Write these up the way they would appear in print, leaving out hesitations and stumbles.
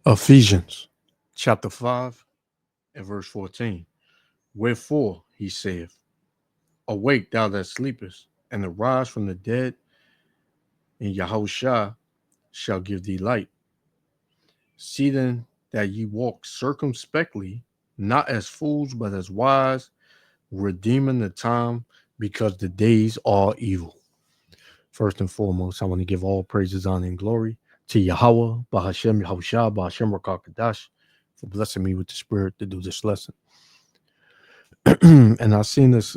Ephesians chapter 5 and verse 14. Wherefore he saith, Awake thou that sleepest, and arise from the dead, and Yahushua shall give thee light. See then that ye walk circumspectly, not as fools, but as wise, redeeming the time, because the days are evil. First and foremost, I want to give all praises, honor, and glory to Yahweh, Bahashem Yahushua, Bahashem Rakakadash, for blessing me with the spirit to do this lesson. And I seen this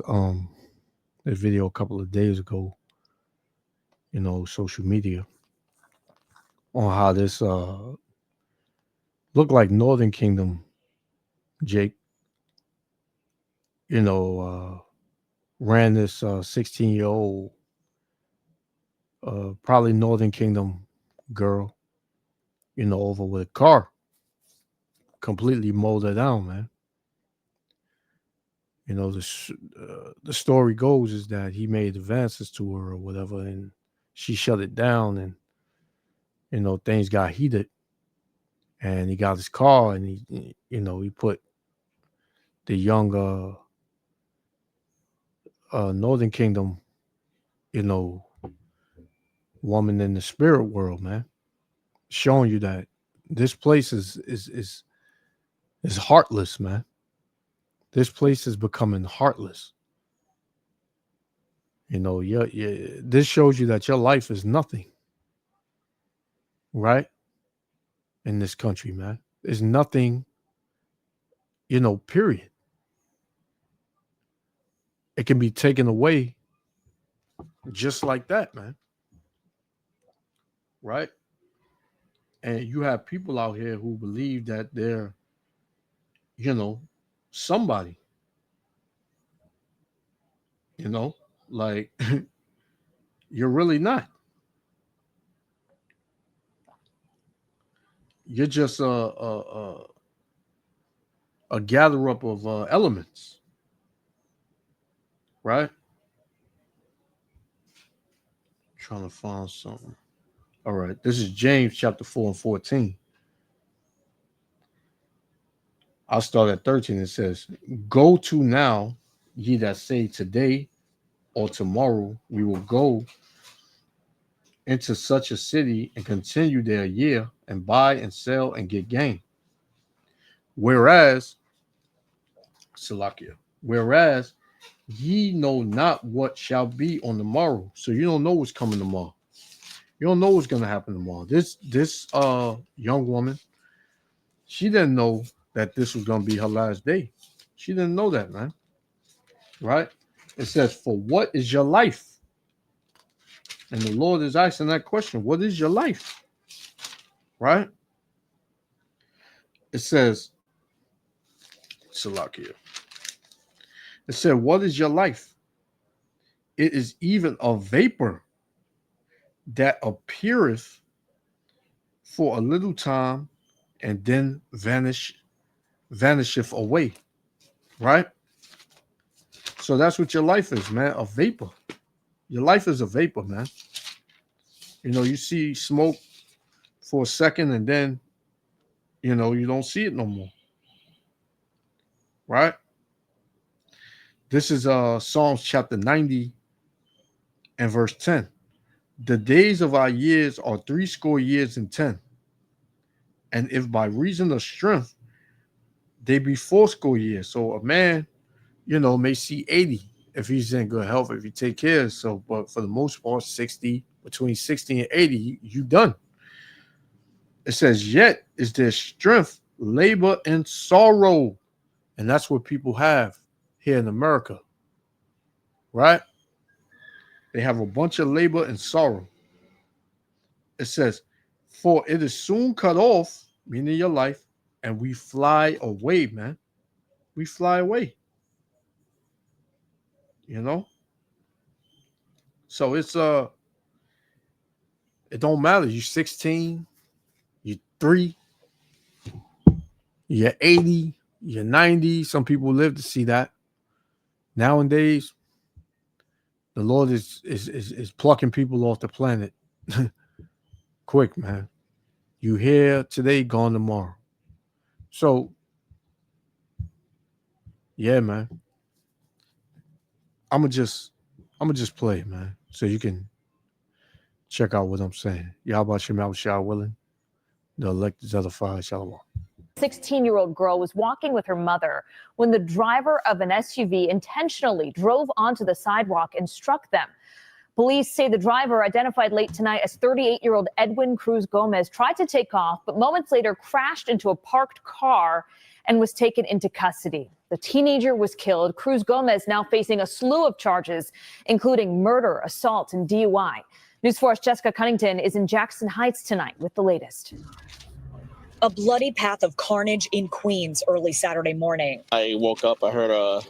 video a couple of days ago, social media, on how this looked like Northern Kingdom, Jake, ran this 16-year-old, probably Northern Kingdom girl, over with a car, completely mowed her down, man. The story goes is that he made advances to her or whatever, and she shut it down, and things got heated, and he got his car, and he put the young Northern Kingdom, woman in the spirit world, man, showing you that this place is heartless, man. This place is becoming heartless. This shows you that your life is nothing, right? In this country, man, there's nothing, period. It can be taken away just like that, man. Right? And you have people out here who believe that they're, somebody, like you're really not. You're just a gather up of elements, right? Trying to find something. All right, this is James chapter 4 and 14. I'll start at 13. It says, Go to now, ye that say today or tomorrow we will go into such a city and continue there a year and buy and sell and get gain. Whereas, Salakia, whereas ye know not what shall be on the morrow. So you don't know what's coming tomorrow. You don't know what's going to happen tomorrow. This young woman, she didn't know that this was going to be her last day. She didn't know that, man. Right? It says, for what is your life? And the Lord is asking that question. What is your life? Right? It says, Salakia. It said, what is your life? It is even a vapor that appeareth for a little time and then vanisheth away. Right? So that's what your life is, man. A vapor. Your life is a vapor, man. You see smoke for a second and then, you don't see it no more. Right? This is Psalms chapter 90 and verse 10. The days of our years are 80 years and 10. And if by reason of strength they be 80 years. So a man, may see 80 if he's in good health, if you take care of. So, but for the most part, 60, between 60 and 80, you done. It says, yet is their strength, labor, and sorrow. And that's what people have here in America. Right? They have a bunch of labor and sorrow. It says, for it is soon cut off, meaning your life, and we fly away, man. We fly away. So it's it don't matter. You're 16, you're 3, you're 80, you're 90. Some people live to see that. Nowadays, the Lord is plucking people off the planet quick, man. You here today, gone tomorrow. So, yeah, man. I'm gonna just play it, man, so you can check out what I'm saying. Yahweh Shemel Shah willing, the elected Zedekiah Shalom. 16-year-old girl was walking with her mother when the driver of an SUV intentionally drove onto the sidewalk and struck them. Police say the driver, identified late tonight as 38-year-old Edwin Cruz Gomez, tried to take off, but moments later crashed into a parked car and was taken into custody. The teenager was killed. Cruz Gomez now facing a slew of charges, including murder, assault, and DUI. News 4's Jessica Cunnington is in Jackson Heights tonight with the latest. A bloody path of carnage in Queens early Saturday morning. I woke up, I heard a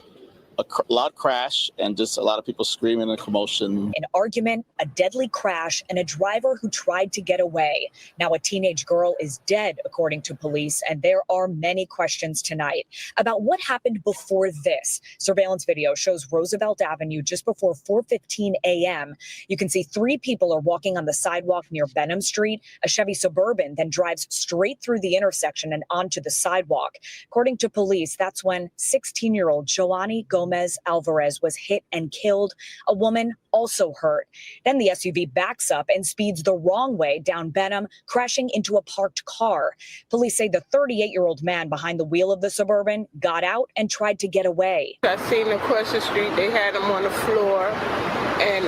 loud crash and just a lot of people screaming and commotion. An argument, a deadly crash, and a driver who tried to get away. Now a teenage girl is dead, according to police, and there are many questions tonight about what happened before this. Surveillance video shows Roosevelt Avenue just before 4:15 a.m. You can see 3 people are walking on the sidewalk near Benham Street. A Chevy Suburban then drives straight through the intersection and onto the sidewalk. According to police, that's when 16-year-old Joanny Gomez Alvarez was hit and killed. A woman also hurt. Then the SUV backs up and speeds the wrong way down Benham, crashing into a parked car. Police say the 38-year-old man behind the wheel of the Suburban got out and tried to get away. I seen him across the street. They had him on the floor, and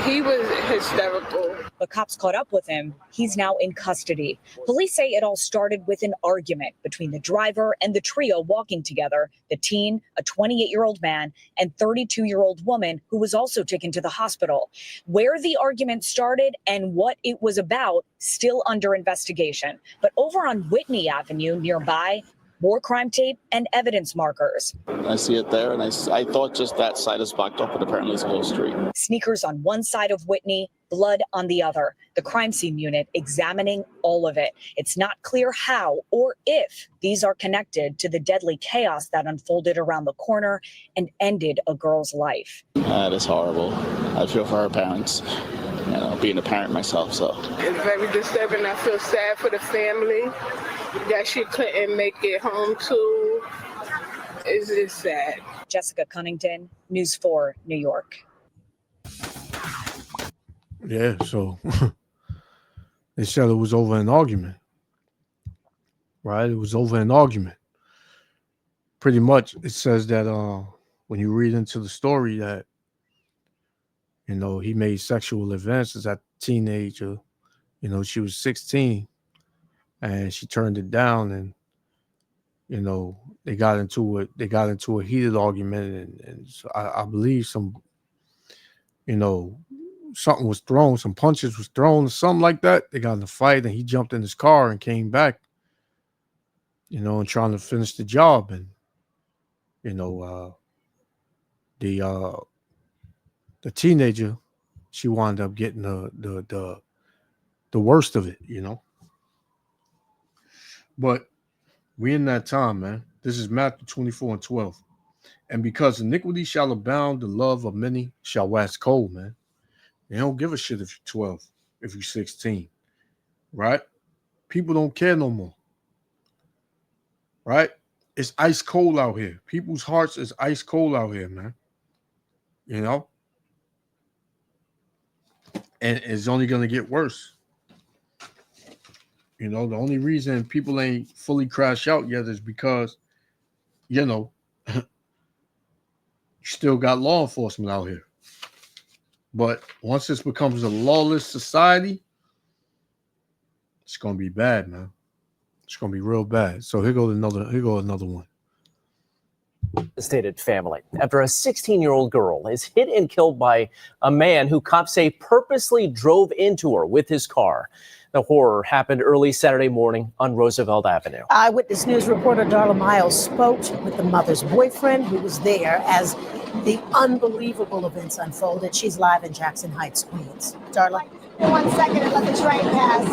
he was hysterical. But cops caught up with him. He's now in custody. Police say it all started with an argument between the driver and the trio walking together, the teen, a 28-year-old man, and 32-year-old woman who was also taken to the hospital. Where the argument started and what it was about, still under investigation. But over on Whitney Avenue nearby, more crime tape and evidence markers. I see it there, and I thought just that side is blocked up, but apparently it's the whole street. Sneakers on one side of Whitney, blood on the other. The crime scene unit examining all of it. It's not clear how or if these are connected to the deadly chaos that unfolded around the corner and ended a girl's life. That is horrible. I feel for her parents, being a parent myself, so. It's very disturbing. I feel sad for the family that she couldn't make it home to. It's sad. Jessica Cunnington, News 4, New York. Yeah, so they said it was over an argument, right? It was over an argument. Pretty much, it says that when you read into the story that, he made sexual advances at the teenager. She was 16, and she turned it down, and they got into a heated argument, and so I believe some something was thrown, some punches was thrown, something like that. They got in a fight, and he jumped in his car and came back, and trying to finish the job, and the teenager, she wound up getting the worst of it, But we in that time, man. This is Matthew 24:12. And because iniquity shall abound, the love of many shall wax cold, man. They don't give a shit if you're 12, if you're 16, right? People don't care no more, right? It's ice cold out here. People's hearts is ice cold out here, man. And it's only going to get worse. The only reason people ain't fully crashed out yet is because, you still got law enforcement out here. But once this becomes a lawless society, it's going to be bad, man. It's going to be real bad. So here goes another one. Devastated family after a 16-year-old girl is hit and killed by a man who cops say purposely drove into her with his car. The horror happened early Saturday morning on Roosevelt Avenue. Eyewitness News reporter Darla Miles spoke with the mother's boyfriend who was there as the unbelievable events unfolded. She's live in Jackson Heights, Queens. Darla. 1 second and let the train pass.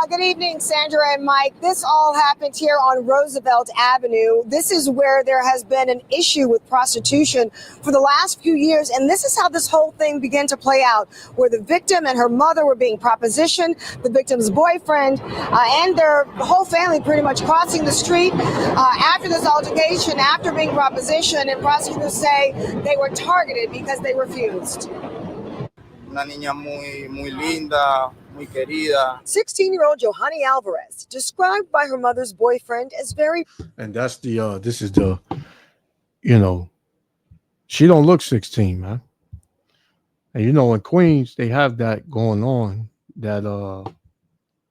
Good evening, Sandra and Mike. This all happened here on Roosevelt Avenue. This is where there has been an issue with prostitution for the last few years, and this is how this whole thing began to play out, where the victim and her mother were being propositioned, the victim's boyfriend, and their whole family pretty much crossing the street after this altercation, after being propositioned, and prosecutors say they were targeted because they refused. Una niña muy linda, muy querida. 16-year-old Johanny Alvarez, described by her mother's boyfriend as very... And that's the this is the, you know, she don't look 16, man. And you know, in Queens, they have that going on, that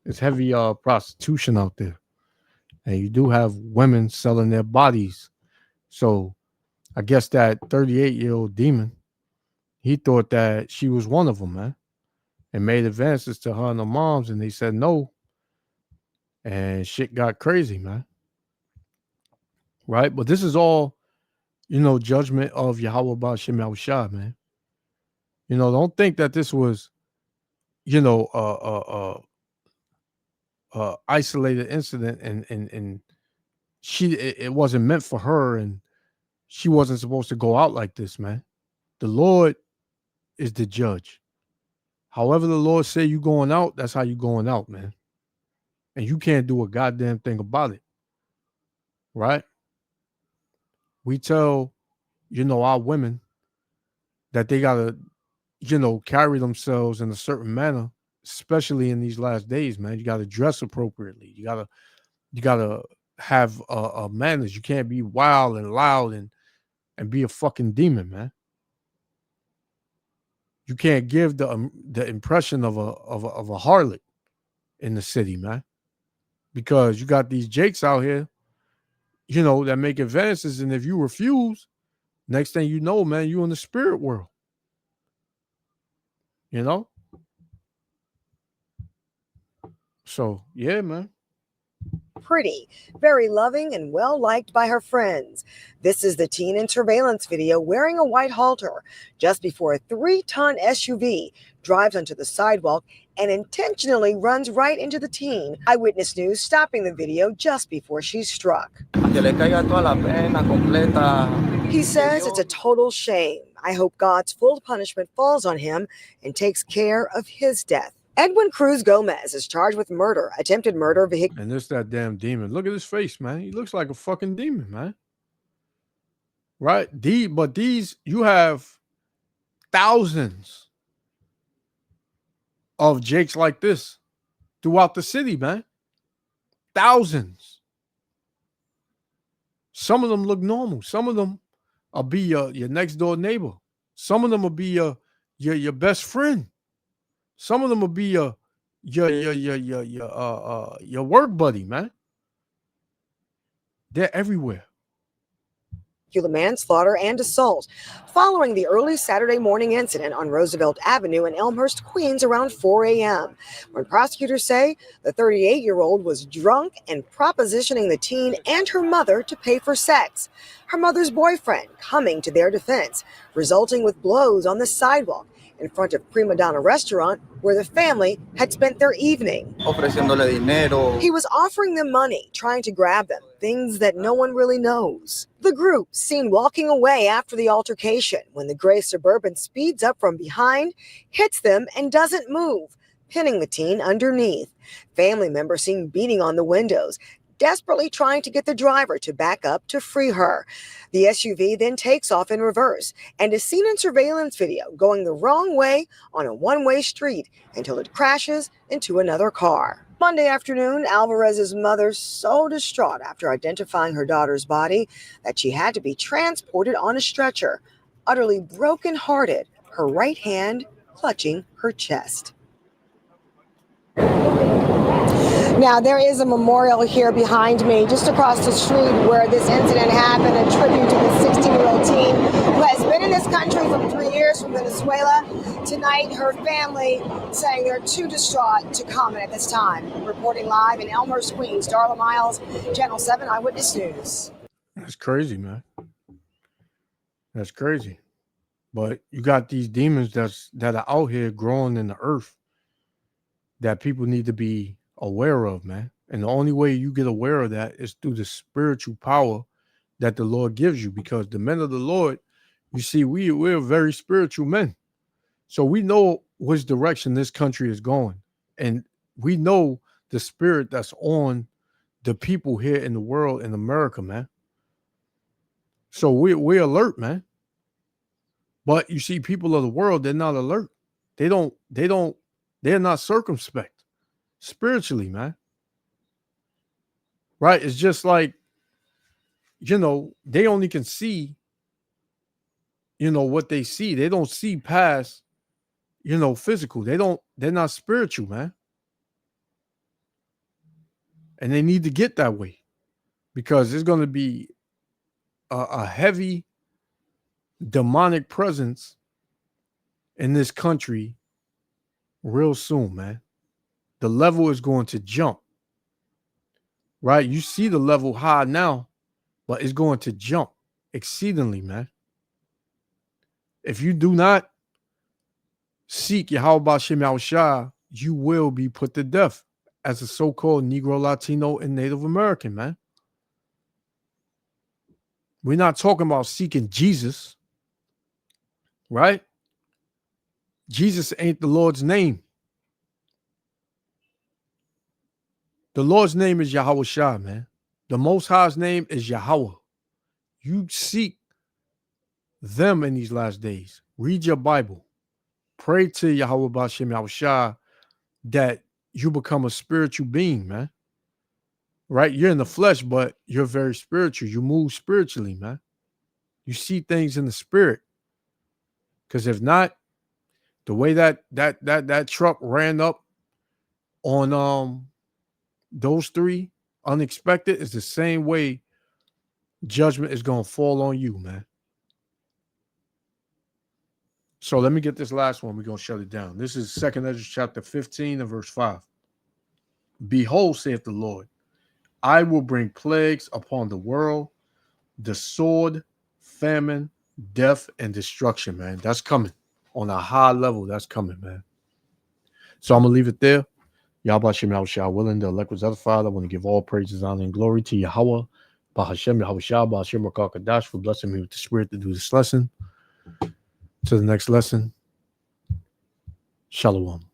it's heavy prostitution out there. And you do have women selling their bodies. So I guess that 38-year-old demon, he thought that she was one of them, man, and made advances to her and her moms, and they said no. And shit got crazy, man. Right? But this is all, you know, judgment of Yahweh Ba'ashem Yahushua, man. You know, don't think that this was, you know, isolated incident and it wasn't meant for her, and she wasn't supposed to go out like this, man. The Lord is the judge. However the Lord say you going out, that's how you going out, man. And you can't do a goddamn thing about it. Right? We tell, you know, our women that they gotta, you know, carry themselves in a certain manner, especially in these last days, man. You gotta dress appropriately. You gotta have manners. You can't be wild and loud and be a fucking demon, man. You can't give the impression of a harlot in the city, man, because you got these jakes out here, you know, that make advances, and if you refuse, next thing you know, man, you in the spirit world. You know? So, yeah, man. pretty, very loving, and well-liked by her friends. This is the teen in surveillance video wearing a white halter just before a 3-ton SUV drives onto the sidewalk and intentionally runs right into the teen. Eyewitness News stopping the video just before she's struck. He says it's a total shame. I hope God's full punishment falls on him and takes care of his death. Edwin Cruz Gomez is charged with murder, attempted murder, vehicle. And this that damn demon. Look at his face, man. He looks like a fucking demon, man. Right? But these, you have thousands of Jakes like this throughout the city, man. Thousands. Some of them look normal. Some of them will be your next door neighbor. Some of them will be your best friend. Some of them will be your work buddy, man. They're everywhere. Manslaughter and assault following the early Saturday morning incident on Roosevelt Avenue in Elmhurst, Queens around 4 a.m. when prosecutors say the 38-year-old was drunk and propositioning the teen and her mother to pay for sex. Her mother's boyfriend coming to their defense, resulting with blows on the sidewalk in front of Prima Donna restaurant where the family had spent their evening. He was offering them money, trying to grab them, things that no one really knows. The group seen walking away after the altercation when the gray Suburban speeds up from behind, hits them, and doesn't move, pinning the teen underneath. Family members seen beating on the windows, desperately trying to get the driver to back up to free her. The SUV then takes off in reverse and is seen in surveillance video going the wrong way on a one-way street until it crashes into another car. Monday afternoon, Alvarez's mother so distraught after identifying her daughter's body that she had to be transported on a stretcher, utterly broken-hearted, her right hand clutching her chest. Now, there is a memorial here behind me, just across the street where this incident happened, a tribute to the 16-year-old teen who has been in this country for 3 years from Venezuela. Tonight, her family saying they're too distraught to comment at this time. Reporting live in Elmhurst, Queens, Darla Miles, Channel 7 Eyewitness News. That's crazy, man. That's crazy. But you got these demons that are out here growing in the earth that people need to be aware of, man. And the only way you get aware of that is through the spiritual power that the Lord gives you, because the men of the Lord, you see, we're very spiritual men. So we know which direction this country is going. And we know the spirit that's on the people here in the world, in America, man. So we're alert, man. But you see, people of the world, they're not alert. They're not circumspect spiritually, man. Right? It's just like, they only can see, what they see. They don't see past, physical. They're not spiritual, man. And they need to get that way, because there's going to be a heavy demonic presence in this country real soon, man. The level is going to jump, right? You see the level high now, but it's going to jump exceedingly, man. If you do not seek Yahweh B'Shem Yahushua, you will be put to death as a so-called Negro, Latino, and Native American, man. We're not talking about seeking Jesus, right? Jesus ain't the Lord's name. The Lord's name is Yahweh Shah, man. The Most High's name is Yahweh. You seek them in these last days. Read your Bible. Pray to Yahweh B'Shem Yahushua that you become a spiritual being, man. Right? You're in the flesh, but you're very spiritual. You move spiritually, man. You see things in the spirit. Because if not, the way that truck ran up on those three unexpected is the same way judgment is going to fall on you, man. So let me get this last one. We're going to shut it down. This is 2 Ezra chapter 15 and verse 5. Behold, saith the Lord, I will bring plagues upon the world, the sword, famine, death, and destruction, man. That's coming on a high level. That's coming, man. So I'm going to leave it there. Yahweh Shem Yahushua willing, the elect was other Father. I want to give all praises, honor, and glory to Yahweh, Bahashem Yahushua, Bahashem Rakakadash, for blessing me with the spirit to do this lesson. To the next lesson. Shalom.